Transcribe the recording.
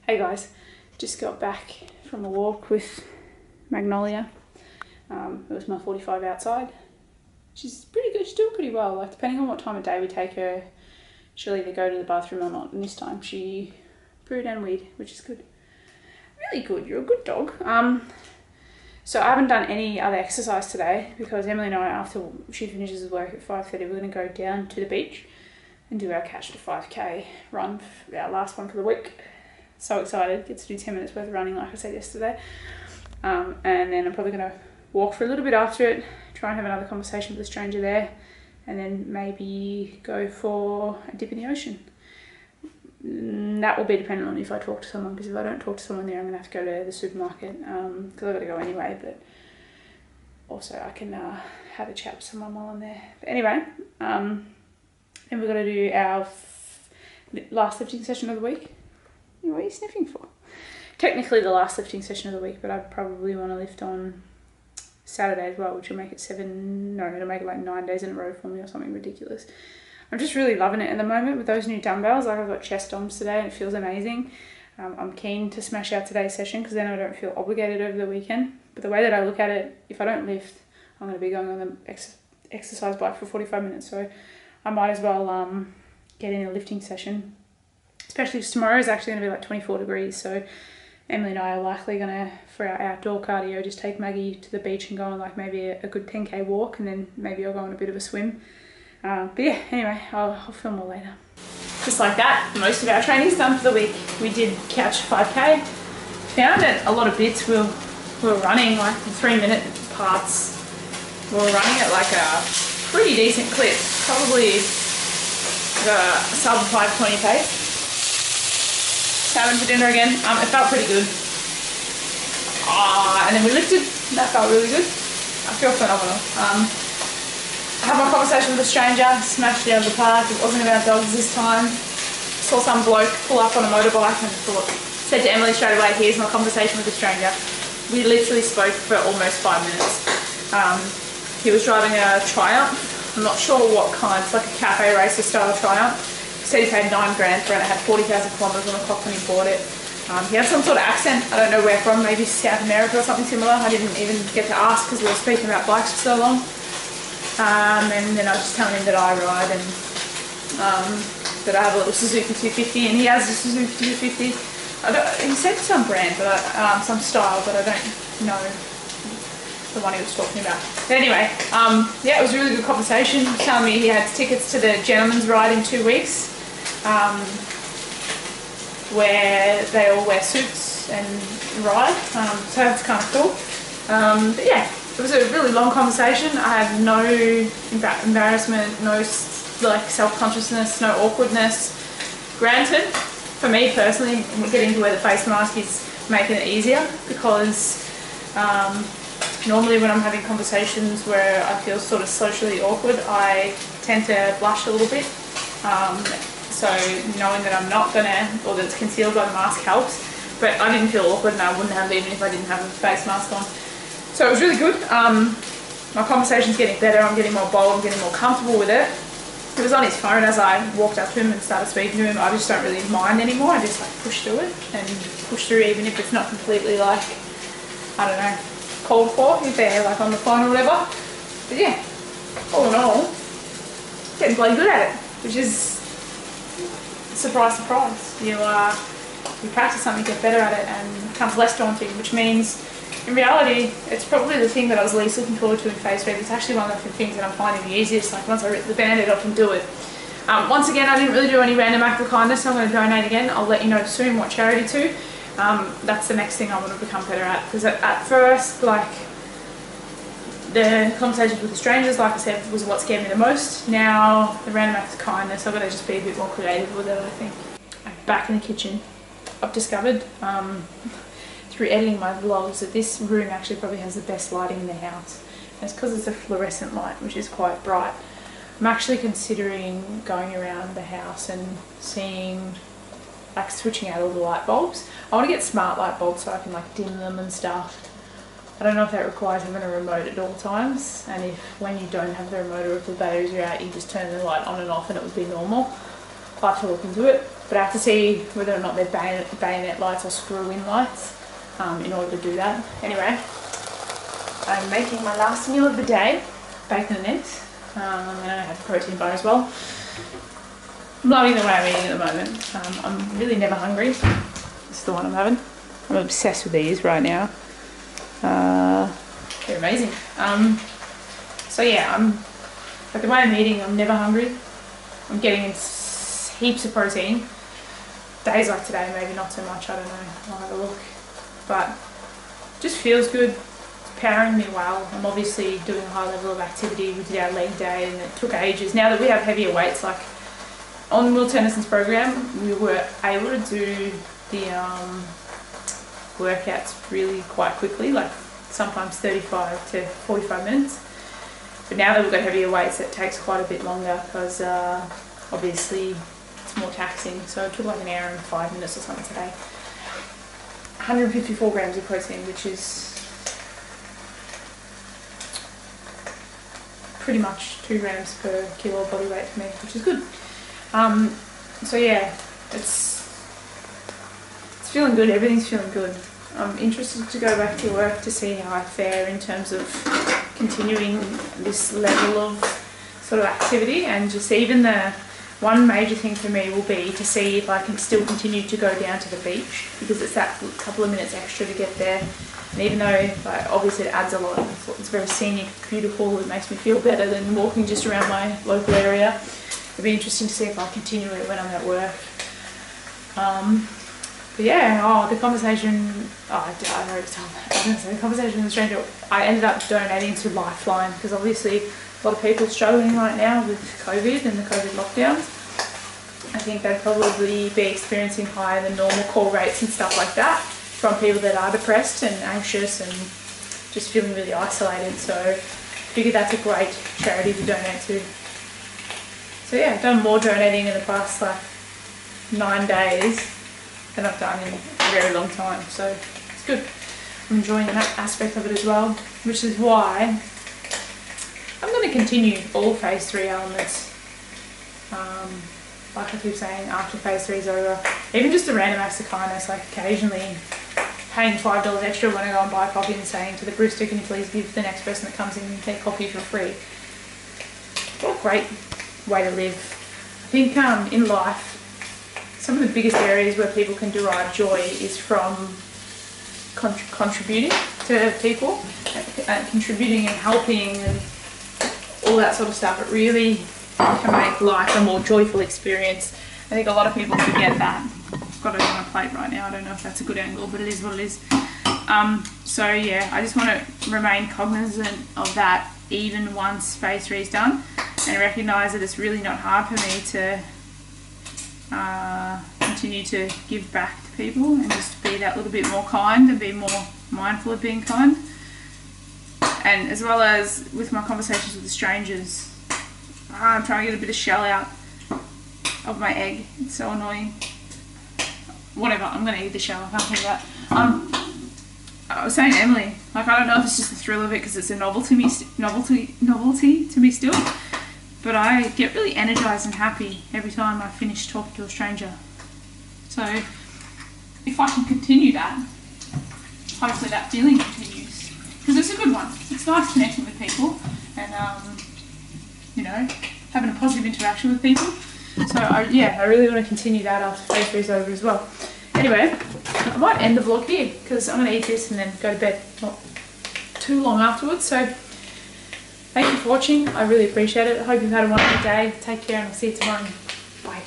Hey guys, just got back from a walk with Magnolia. It was my 45 outside. She's pretty good, she's doing pretty well. Like, depending on what time of day we take her, she'll either go to the bathroom or not. And this time she pooed and weed, which is good. Really good, you're a good dog. So I haven't done any other exercise today because Emily and I, after she finishes work at 5:30, we're going to go down to the beach and do our Catch to 5K run, our last one for the week. So excited, get to do 10 minutes worth of running like I said yesterday. And then I'm probably going to walk for a little bit after it, try and have another conversation with a stranger there, and then maybe go for a dip in the ocean. That will be dependent on if I talk to someone, because if I don't talk to someone there, I'm going to have to go to the supermarket, because I've got to go anyway, but also I can have a chat with someone while I'm there. But anyway, then we're going to do our last lifting session of the week. What are you sniffing for? Technically the last lifting session of the week, but I probably want to lift on Saturday as well, which will make it it'll make it like 9 days in a row for me or something ridiculous. I'm just really loving it at the moment with those new dumbbells. Like, I've got chest DOMs today and it feels amazing. I'm keen to smash out today's session because then I don't feel obligated over the weekend. But the way that I look at it, if I don't lift, I'm going to be going on the exercise bike for 45 minutes. So I might as well get in a lifting session. Especially because tomorrow is actually going to be like 24 degrees. So Emily and I are likely going to, for our outdoor cardio, just take Maggie to the beach and go on like maybe a good 10k walk, and then maybe I'll go on a bit of a swim. But yeah, anyway, I'll film more later. Just like that, most of our training's done for the week. We did Couch 5k. Found that a lot of bits we were running like the 3-minute parts. We were running at like a pretty decent clip, probably the sub 520 pace. Having for dinner again. It felt pretty good. And then we lifted. That felt really good. I feel phenomenal. I had my conversation with a stranger, smashed it out of the park. It wasn't about dogs this time. Saw some bloke pull up on a motorbike and said to Emily straight away, here's my conversation with a stranger. We literally spoke for almost 5 minutes. He was driving a Triumph. I'm not sure what kind. It's like a cafe racer style Triumph. Said he paid $9 for it. It had 40,000 kilometers on the clock when he bought it. He had some sort of accent, I don't know where from, maybe South America or something similar. I didn't even get to ask because we were speaking about bikes for so long. And then I was just telling him that I ride and that I have a little Suzuki 250, and he has a Suzuki 250. He said some brand, but some style, but I don't know the one he was talking about. But anyway, yeah, it was a really good conversation. He was telling me he had tickets to the gentleman's ride in 2 weeks. Where they all wear suits and ride, so that's kind of cool. But yeah, it was a really long conversation. I had no embarrassment, no like self-consciousness, no awkwardness. Granted, for me personally, getting to wear the face mask is making it easier because normally when I'm having conversations where I feel sort of socially awkward, I tend to blush a little bit. So knowing that I'm not gonna, or that it's concealed by the mask helps, but I didn't feel awkward and I wouldn't have even if I didn't have a face mask on. So it was really good. My conversation's getting better, I'm getting more bold, I'm getting more comfortable with it. It was on his phone as I walked up to him and started speaking to him. I just don't really mind anymore, I just like push through it and push through even if it's not completely like, I don't know, called for, if they're like on the phone or whatever. But yeah, all in all, getting bloody good at it, which is surprise, surprise. You practice something, get better at it, and it becomes less daunting, which means in reality it's probably the thing that I was least looking forward to in phase rep. It's actually one of the things that I'm finding the easiest. Like, once I rip the band-aid off and do it. Once again, I didn't really do any random act of kindness, so I'm going to donate again. I'll let you know soon what charity to. That's the next thing I want to become better at, because at first, like, the conversations with the strangers, like I said, was what scared me the most. Now, the random acts of kindness, I've got to just be a bit more creative with it, I think. Back in the kitchen, I've discovered through editing my vlogs that this room actually probably has the best lighting in the house. And it's because it's a fluorescent light, which is quite bright. I'm actually considering going around the house and seeing, like, switching out all the light bulbs. I want to get smart light bulbs so I can like dim them and stuff. I don't know if that requires having a remote at all times, and if when you don't have the remote or if the batteries are out, you just turn the light on and off and it would be normal. I'll have to look into it. but I have to see whether or not they're bayonet lights or screw-in lights in order to do that. Anyway, I'm making my last meal of the day, bacon and eggs, and I have a protein bar as well. I'm loving the way I'm eating at the moment. I'm really never hungry. This is the one I'm having. I'm obsessed with these right now. They're amazing. So yeah, like the way I'm eating, I'm never hungry. I'm getting heaps of protein. Days like today, maybe not so much, I don't know, I'll have a look. But just feels good, it's powering me well. I'm obviously doing a high level of activity. We did our leg day and it took ages. Now that we have heavier weights, like on Will Tennyson's program, we were able to do the workouts really quite quickly, like sometimes 35 to 45 minutes. But now that we've got heavier weights, it takes quite a bit longer because obviously it's more taxing. So it took like an hour and 5 minutes or something today. 154 grams of protein, which is pretty much 2 grams per kilo of body weight for me, which is good. So yeah, it's feeling good, everything's feeling good. I'm interested to go back to work to see how I fare in terms of continuing this level of sort of activity, and just even the one major thing for me will be to see if I can still continue to go down to the beach, because it's that couple of minutes extra to get there. And even though like, obviously it adds a lot, it's very scenic, beautiful, it makes me feel better than walking just around my local area. It'll be interesting to see if I continue it when I'm at work. But yeah, the conversation, I already told that. The conversation with the stranger, I ended up donating to Lifeline, because obviously a lot of people struggling right now with COVID and the COVID lockdowns. I think they'd probably be experiencing higher than normal call rates and stuff like that from people that are depressed and anxious and just feeling really isolated. So I figured that's a great charity to donate to. So yeah, I've done more donating in the past like 9 days than I've done in a very long time. So it's good. I'm enjoying that aspect of it as well, which is why I'm going to continue all phase 3 elements. Like I keep saying, after phase 3 is over, even just a random acts of kindness, like occasionally paying $5 extra when I go and buy a coffee and saying to the barista, can you please give the next person that comes in their coffee for free. What a great way to live. I think in life, some of the biggest areas where people can derive joy is from contributing to people, contributing and helping and all that sort of stuff. It really can make life a more joyful experience. I think a lot of people forget that. I've got it on my plate right now. I don't know if that's a good angle, but it is what it is. So yeah, I just want to remain cognizant of that even once phase 3 is done, and recognise that it's really not hard for me to continue to give back to people and just be that little bit more kind and be more mindful of being kind. And as well as with my conversations with the strangers, I'm trying to get a bit of shell out of my egg. It's so annoying. Whatever, I'm going to eat the shell, I can't think of that. I was saying to Emily, like, I don't know if it's just the thrill of it because it's a novelty to me still, but I get really energised and happy every time I finish talking to a stranger. So if I can continue that, hopefully that feeling continues, because it's a good one. It's nice connecting with people and you know, having a positive interaction with people. So I really want to continue that after phase 3 is over as well. Anyway, I might end the vlog here because I'm going to eat this and then go to bed not too long afterwards. So thank you for watching. I really appreciate it. I hope you've had a wonderful day. Take care and I'll see you tomorrow. Bye.